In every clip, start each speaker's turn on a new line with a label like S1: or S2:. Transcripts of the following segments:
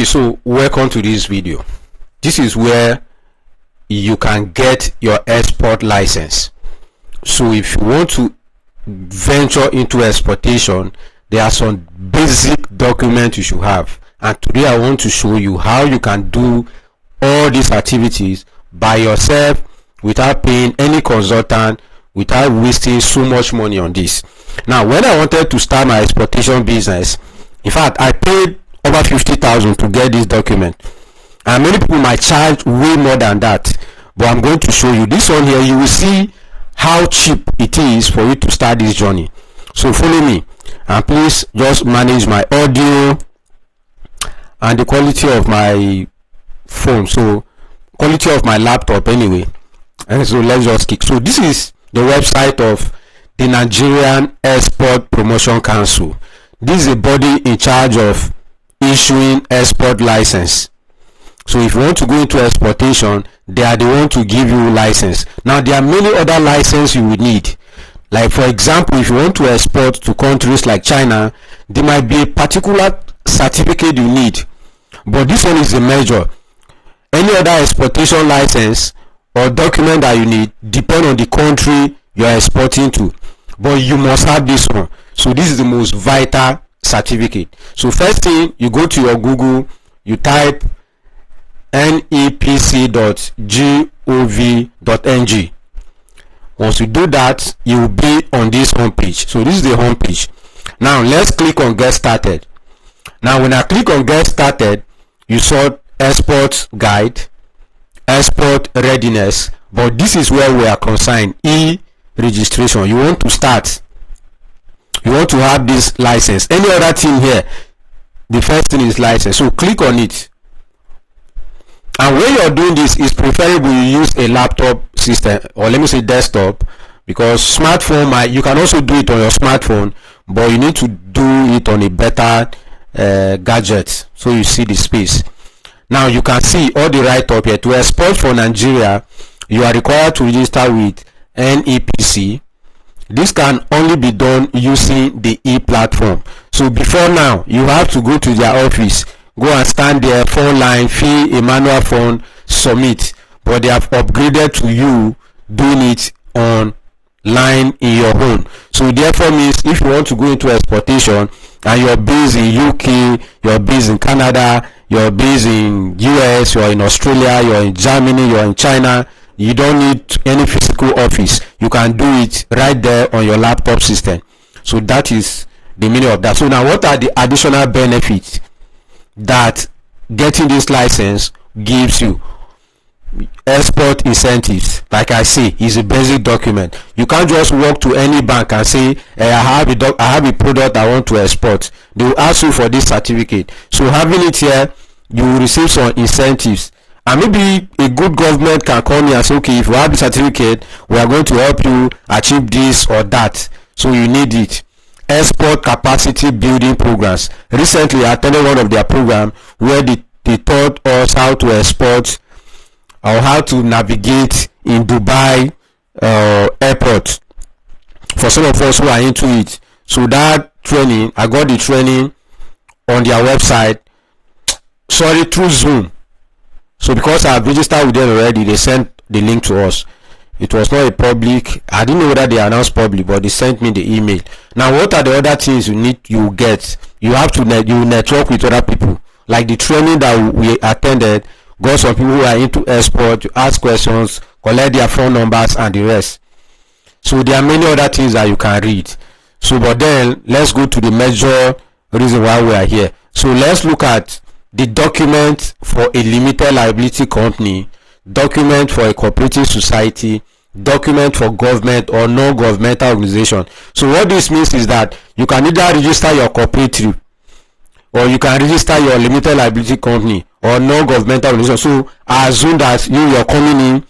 S1: Okay, so welcome to this video. This is where you can get your export license. So if you want to venture into exportation, there are some basic documents you should have, and today I want to show you how you can do all these activities by yourself without paying any consultant, without wasting so much money on this. Now, when I wanted to start my exportation business, in fact I paid over 50,000 to get this document, and many people might charge way more than that, but I'm going to show you this one here. You will see how cheap it is for you to start this journey. So follow me, and please just manage my audio and the quality of my phone, so quality of my laptop anyway. And so let's just kick. So this is the website of the Nigerian Export Promotion Council. This is a body in charge of issuing export license. So if you want to go into exportation, they are the one to give you license. Now there are many other licenses you will need. Like for example, if you want to export to countries like China, there might be a particular certificate you need, but this one is a major. Any other exportation license or document that you need depend on the country you are exporting to, but you must have this one. So this is the most vital certificate. So first thing, you go to your Google, you type nepc.gov.ng. once you do that, you will be on this home page. So this is the home page. Now let's click on get started. Now when I click on get started, you saw export guide, export readiness, but this is where we are concerned, e-registration. You want to start, you want to have this license. Any other thing here, the first thing is license. So click on it, and when you're doing this, it's preferable you use a laptop system, or let me say desktop, because smartphone, you can also do it on your smartphone, but you need to do it on a better gadget, so you see the space. Now you can see all the right up here. To export for Nigeria, you are required to register with NEPC. This can only be done using the e-platform. So before now, you have to go to their office, go and stand there, phone line, fill a manual form, submit. But they have upgraded to you doing it online in your home. So therefore means if you want to go into exportation and you're based in UK, you're based in Canada, you're based in US, you're in Australia, you're in Germany, you're in China, you don't need any physical office. You can do it right there on your laptop system. So that is the meaning of that. So now what are the additional benefits that getting this license gives you? Export incentives, like I say, is a basic document. You can't just walk to any bank and say, I have a product I want to export. They will ask you for this certificate. So having it here, you will receive some incentives. And maybe a good government can come here and say, okay, if you have the certificate, we are going to help you achieve this or that. So you need it. Export capacity building programs. Recently I attended one of their programs where they taught us how to export or how to navigate in Dubai airport, for some of us who are into it. So that training, I got the training on their website, sorry, through Zoom. So because I have registered with them already, they sent the link to us. It was not a public, I didn't know whether they announced public, but they sent me the email. Now what are the other things you get? You have to network with other people. Like the training that we attended, got some people who are into export, you ask questions, collect their phone numbers and the rest. So there are many other things that you can read. So but then let's go to the major reason why we are here. So let's look at the document for a limited liability company, document for a cooperative society, document for government or non-governmental organization. So what this means is that you can either register your cooperative, or you can register your limited liability company or non-governmental organization. So I assume that you're coming in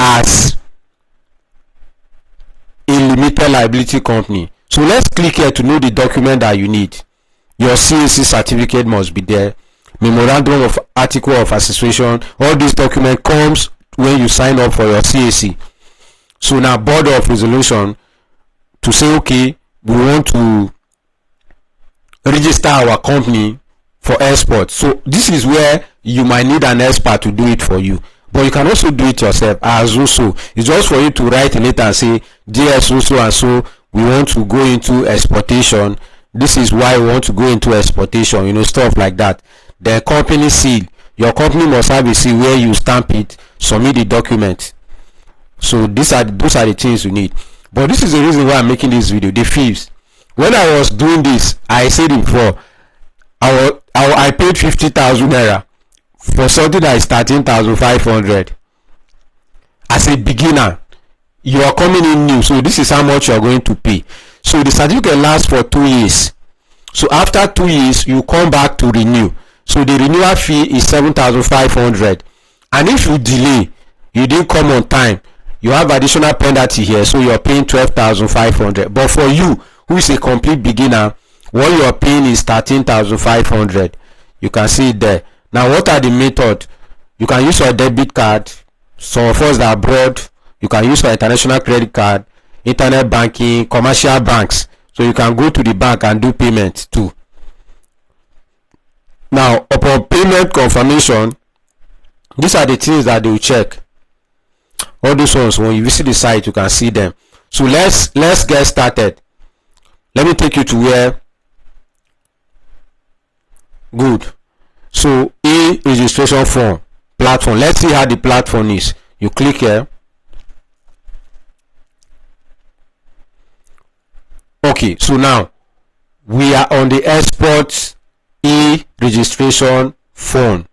S1: as a limited liability company. So let's click here to know the document that you need. Your CAC certificate must be there. Memorandum of Article of Association. All this document comes when you sign up for your CAC. So now board of resolution to say, okay, we want to register our company for export. So this is where you might need an expert to do it for you, but you can also do it yourself as also. It's just for you to write a letter and say, dear so and so, we want to go into exportation, this is why we want to go into exportation, you know, stuff like that. The company seal, your company must have a seal where you stamp it, submit the document. So those are the things you need. But this is the reason why I'm making this video, the fees. When I was doing this, I said it before, I paid 50,000 naira for something that is 13,500. As a beginner, you are coming in new, so this is how much you are going to pay. So the certificate lasts for 2 years. So after 2 years, you come back to renew. So the renewal fee is 7,500. And if you delay, you didn't come on time, you have additional penalty here, so you're paying 12,500. But for you who is a complete beginner, what you are paying is 13,500. You can see it there. Now, what are the methods? You can use your debit card. Some of us that are abroad, you can use your international credit card, internet banking, commercial banks. So you can go to the bank and do payment too. Now, upon payment confirmation, these are the things that they will check. All those ones, when you visit the site, you can see them. So let's get started. Let me take you to where. Good. So e-registration form platform. Let's see how the platform is. You click here. Okay, so now we are on the export e-registration form.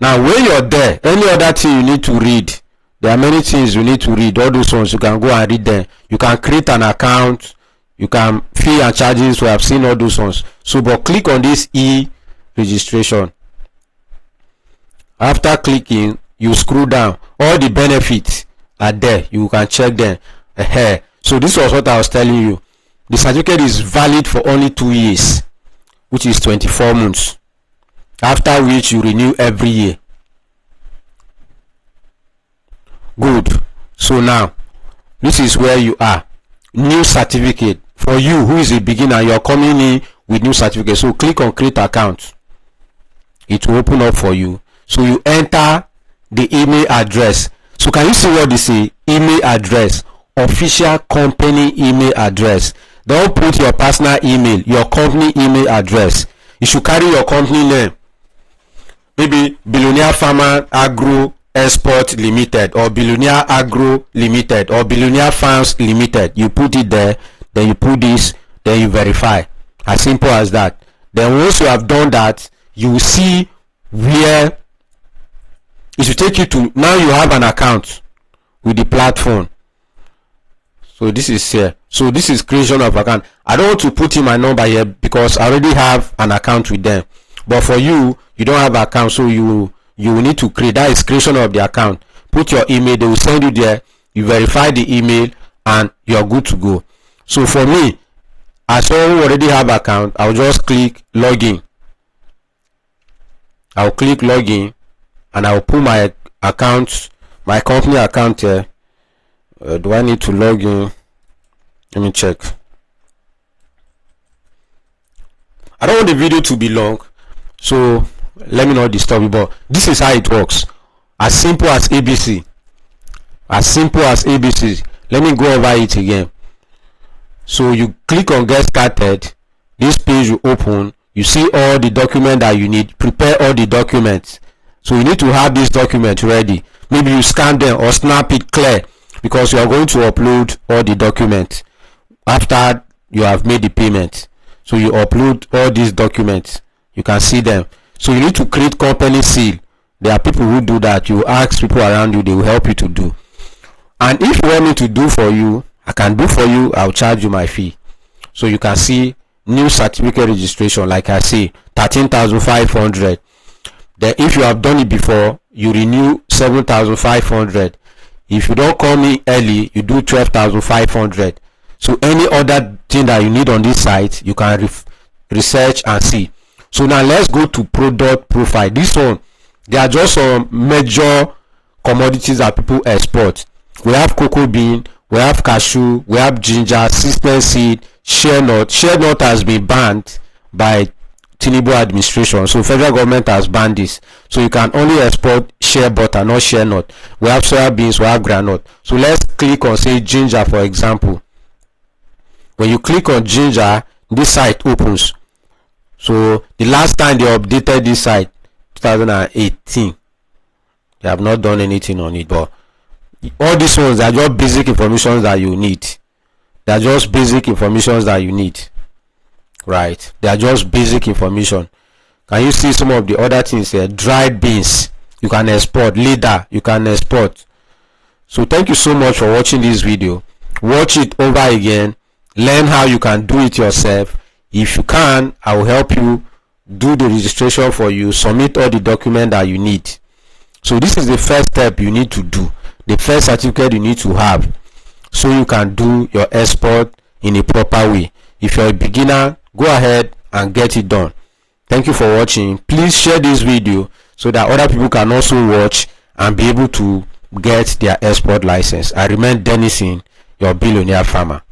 S1: Now when you're there, any other thing you need to read, there are many things you need to read. All those ones you can go and read them. You can create an account, you can fee and charges. We have seen all those ones. So but click on this e-registration. After clicking, you scroll down, all the benefits are there, you can check them. So this was what I was telling you. The certificate is valid for only 2 years, which is 24 months, after which you renew every year. Good. So now this is where you are. New certificate. For you who is a beginner, you're coming in with new certificate. So click on create account. It will open up for you. So you enter the email address. So can you see what they say? Email address, official company email address. Don't put your personal email, your company email address. You should carry your company name. Maybe Billionaire Farmer Agro Export Limited, or Billionaire Agro Limited, or Billionaire Farms Limited. You put it there, then you put this, then you verify. As simple as that. Then once you have done that, you will see where it will take you to. Now you have an account with the platform. So this is here. So this is creation of account. I don't want to put in my number here because I already have an account with them. But for you, you don't have an account, so you will need to create. That is creation of the account. Put your email, they will send you there. You verify the email and you're good to go. So for me, as someone who already have account, I'll just click login. I'll click login and I'll put my account, my company account here. Do I need to log in? Let me check. I don't want the video to be long, so let me not disturb you, but this is how it works. As simple as ABC. As simple as ABC. Let me go over it again. So you click on get started. This page will open. You see all the documents that you need. Prepare all the documents. So you need to have this document ready. Maybe you scan them or snap it clear, because you are going to upload all the documents after you have made the payment. So you upload all these documents. You can see them. So you need to create company seal. There are people who do that. You ask people around you, they will help you to do. And if you want me to do for you, I can do for you. I'll charge you my fee. So you can see new certificate registration, like I say, 13,500. Then if you have done it before, you renew 7,500. If you don't come in early, you do 12,500. So any other thing that you need on this site, you can research and see. So now let's go to product profile. This one, there are just some major commodities that people export. We have cocoa bean, we have cashew, we have ginger, system seed, shea nut. Shea nut has been banned by Tinubu administration. So federal government has banned this. So you can only export shea butter, not shea nut. We have soya beans, we have groundnut. So let's click on, say, ginger, for example. When you click on ginger, this site opens. So the last time they updated this site, 2018, they have not done anything on it. But all these ones are just basic information that you need. They are just basic information that you need. Right, they are just basic information. Can you see some of the other things here? Dried beans, you can export. Leather, you can export. So thank you so much for watching this video. Watch it over again, learn how you can do it yourself. If you can, I will help you do the registration for you, submit all the documents that you need. So this is the first step you need to do, the first certificate you need to have, so you can do your export in a proper way. If you're a beginner, go ahead and get it done. Thank you for watching. Please share this video so that other people can also watch and be able to get their export license. I remain Denison, your billionaire farmer.